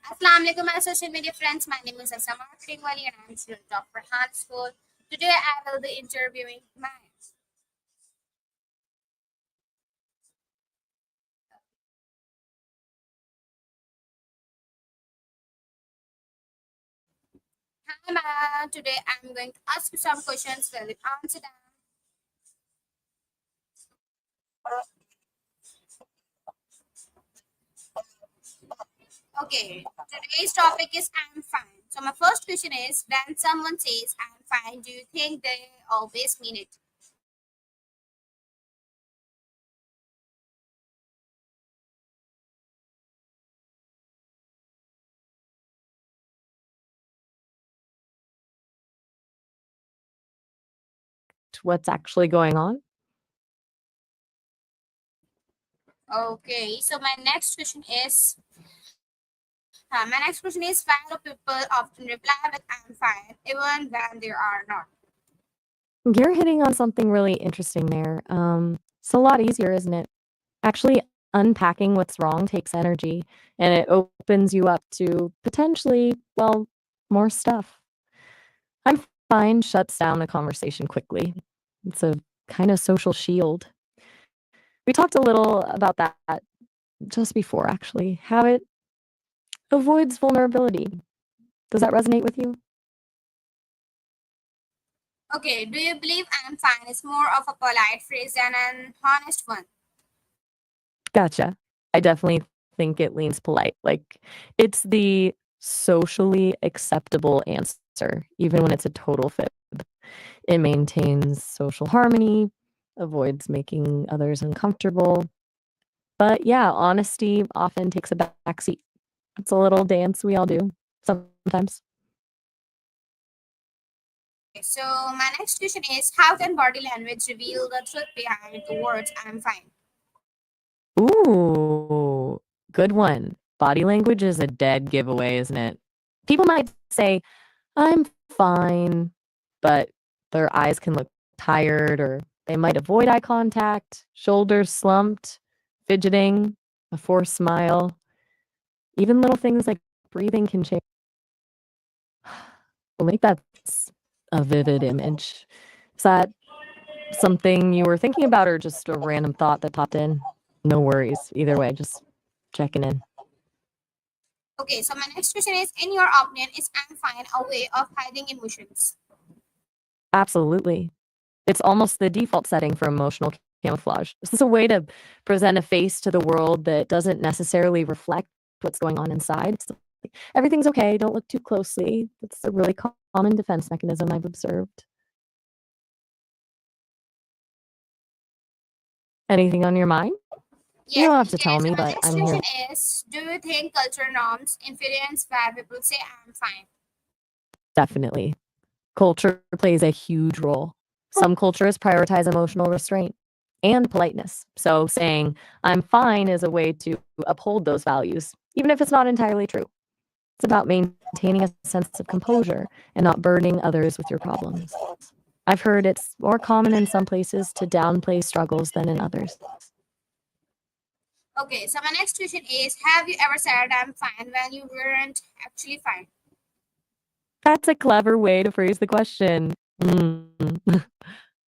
Assalamu alaikum, my social media friends. My name is Asama Kringwali and I'm a student of Farhan School. Today I will be interviewing Maya. Hi Maya, today I'm going to ask you some questions. Will you answer them? Okay, today's topic is I'm fine. So my first question is when someone says I'm fine, do you think they always mean it? What's actually going on? Okay, so my next question is why do people often reply with I'm fine even when they are not? You're hitting on something really interesting there. It's a lot easier, isn't it? Actually, unpacking what's wrong takes energy and it opens you up to potentially, well, more stuff. I'm fine shuts down the conversation quickly. It's a kind of social shield. We talked a little about that just before, actually, how it avoids vulnerability. Does that resonate with you? Okay, do you believe I'm fine is more of a polite phrase than an honest one? Gotcha. I definitely think it leans polite. Like, it's the socially acceptable answer, even when it's a total fib. It maintains social harmony, avoids making others uncomfortable. But yeah, honesty often takes a backseat. It's a little dance we all do sometimes. Okay, so my next question is how can body language reveal the truth behind the words I'm fine? Ooh, good one. Body language is a dead giveaway, isn't it? People might say, I'm fine, but their eyes can look tired or they might avoid eye contact, shoulders slumped, fidgeting, a forced smile. Even little things like breathing can change. Well, make that a vivid image. Is that something you were thinking about or just a random thought that popped in? No worries. Either way, just checking in. Okay, so my next question is in your opinion, is I'm fine a way of hiding emotions? Absolutely. It's almost the default setting for emotional camouflage. This is a way to present a face to the world that doesn't necessarily reflect what's going on inside. It's like, everything's okay, don't look too closely. It's a really common defense mechanism I've observed. Anything on your mind? You Yes, don't have to okay, tell so me, my but next I'm question here. is do you think cultural norms influence why people say I'm fine? Definitely. Culture plays a huge role. Some cultures prioritize emotional restraint and politeness. So saying, I'm fine is a way to uphold those values, even if it's not entirely true. It's about maintaining a sense of composure and not burdening others with your problems. I've heard it's more common in some places to downplay struggles than in others. Okay, so my next question is have you ever said I'm fine when you weren't actually fine? That's a clever way to phrase the question. Mm.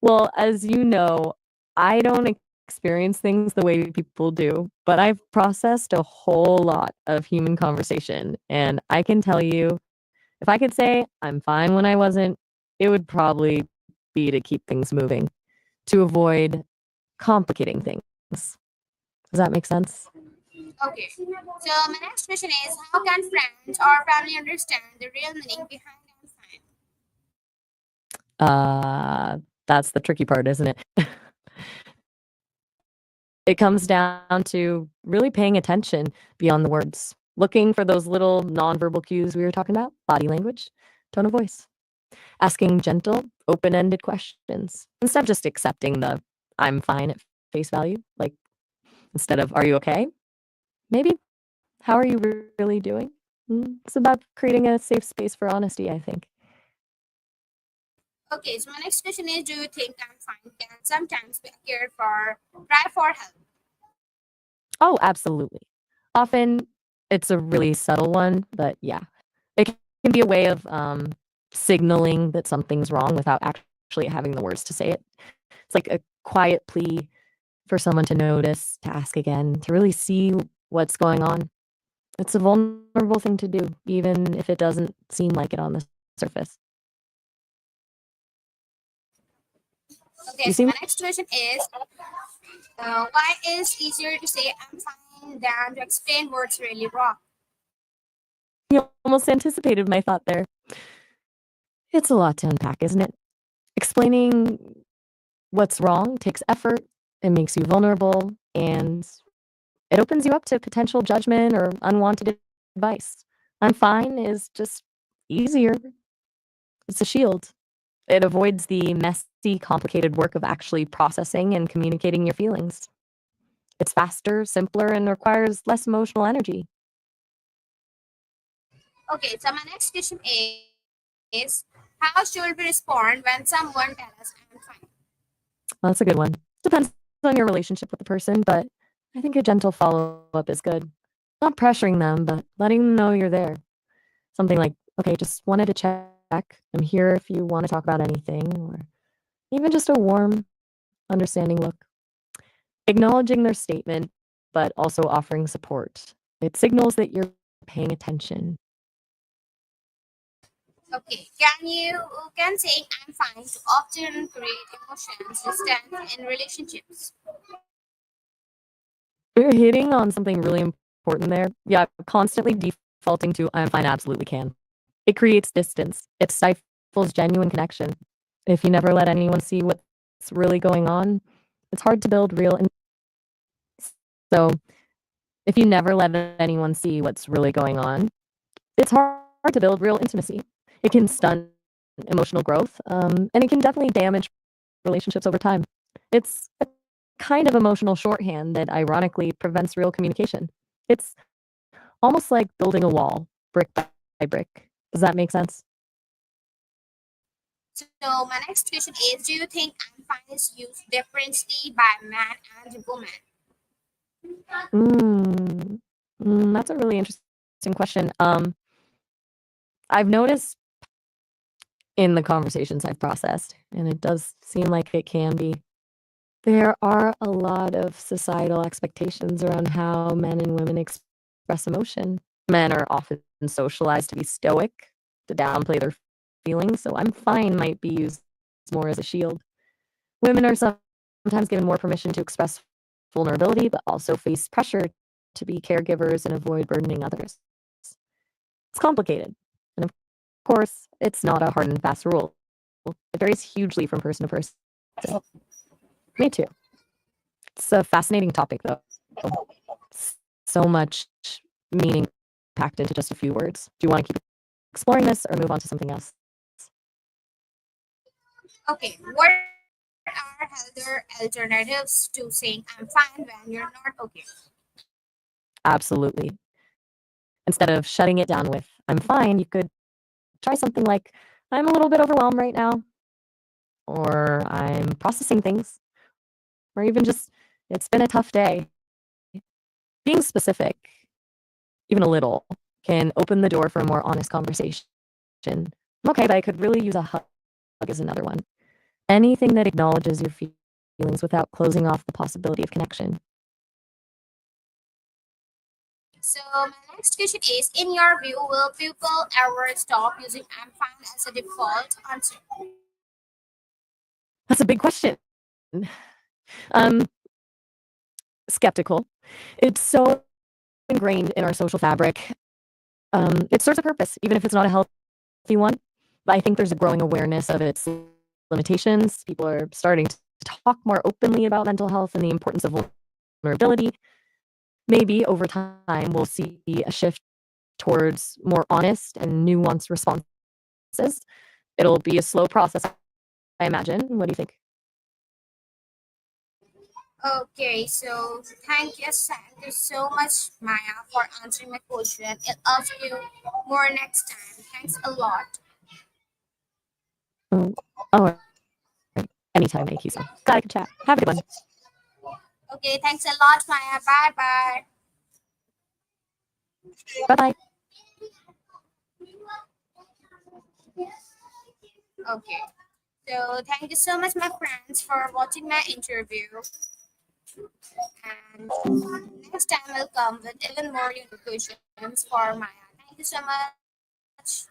Well, as you know, I don't experience things the way people do, but I've processed a whole lot of human conversation. And I can tell you, if I could say I'm fine when I wasn't, it would probably be to keep things moving, to avoid complicating things. Does that make sense? Okay, so my next question is how can friends or family understand the real meaning behind I'm fine? Uh, that's the tricky part, isn't it? It comes down to really paying attention beyond the words, looking for those little nonverbal cues we were talking about, body language, tone of voice, asking gentle, open ended questions instead of just accepting the I'm fine at face value. Like, instead of, are you okay? Maybe, how are you really doing? It's about creating a safe space for honesty, I think. Okay, so my next question is do you think I'm fine can sometimes be a care for cry for help? Oh, absolutely. Often It's a really subtle one, but yeah. It can be a way of, signaling that something's wrong without actually having the words to say it. It's like a quiet plea for someone to notice, to ask again, to really see what's going on. It's a vulnerable thing to do, even if it doesn't seem like it on the surface. Okay, You so my seem next question is, why is easier to say I'm fine than to explain what's really wrong? you almost anticipated my thought there. It's a lot to unpack, isn't it? Explaining what's wrong takes effort, it makes you vulnerable, and it opens you up to potential judgment or unwanted advice. I'm fine is just easier. It's a shield. It avoids the messy, complicated work of actually processing and communicating your feelings. It's faster, simpler, and requires less emotional energy. Okay, so my next question is, how should we respond when someone tells us I'm fine? Well, that's a good one. Depends on your relationship with the person, but I think a gentle follow up is good. Not pressuring them, but letting them know you're there. Something like, okay, just wanted to check. I'm here if you want to talk about anything, or even just a warm, understanding look. Acknowledging their statement, but also offering support. It signals that you're paying attention. Okay, can saying I'm fine to often create emotions distance in relationships? You're hitting on something really important there. Yeah, constantly defaulting to I'm fine absolutely can. It creates distance. It stifles genuine connection. If you never let anyone see what's really going on, it's hard to build real. So, if you never let anyone see what's really going on, it's hard to build real intimacy. It can stunt emotional growth, and it can definitely damage relationships over time. It's a kind of emotional shorthand that ironically prevents real communication. It's almost like building a wall, brick by brick. Does that make sense? So my next question is, do you think I'm fine is used differently by man and woman? Mm, that's a really interesting question. I've noticed in the conversations I've processed, and it does seem like it can be, there are a lot of societal expectations around how men and women express emotion. Men are often socialized to be stoic, to downplay their feelings, so I'm fine might be used more as a shield. Women are sometimes given more permission to express vulnerability, but also face pressure to be caregivers and avoid burdening others. It's complicated. And of course, it's not a hard and fast rule. It varies hugely from person to person. Me too. It's a fascinating topic, though. So much meaning packed into just a few words. Do you want to keep exploring this or move on to something else? Okay, what are other alternatives to saying I'm fine when you're not okay? Absolutely. Instead of shutting it down with, I'm fine, you could try something like, I'm a little bit overwhelmed right now, or I'm processing things, or even just, it's been a tough day. Being specific, even a little, can open the door for a more honest conversation. Okay, but I could really use a hug is another one. Anything that acknowledges your feelings without closing off the possibility of connection. So my next question is, in your view, will people ever stop using I'm fine as a default answer? That's a big question. Um, skeptical. It's so ingrained in our social fabric. It serves a purpose, even if it's not a healthy one. But I think there's a growing awareness of its limitations. People are starting to talk more openly about mental health and the importance of vulnerability. Maybe over time, we'll see a shift towards more honest and nuanced responses. It'll be a slow process, I imagine. What do you think? Okay, so thank you so much, Maya, for answering my question. I'll ask you more next time. Thanks a lot. Oh, all right. Anytime, Akisa. Glad I could chat. Have a good one. Okay, thanks a lot, Maya. Bye bye. Bye bye. Okay. So thank you so much, my friends, for watching my interview. And next time I'll come with even more unique questions for Maya. Thank you so much.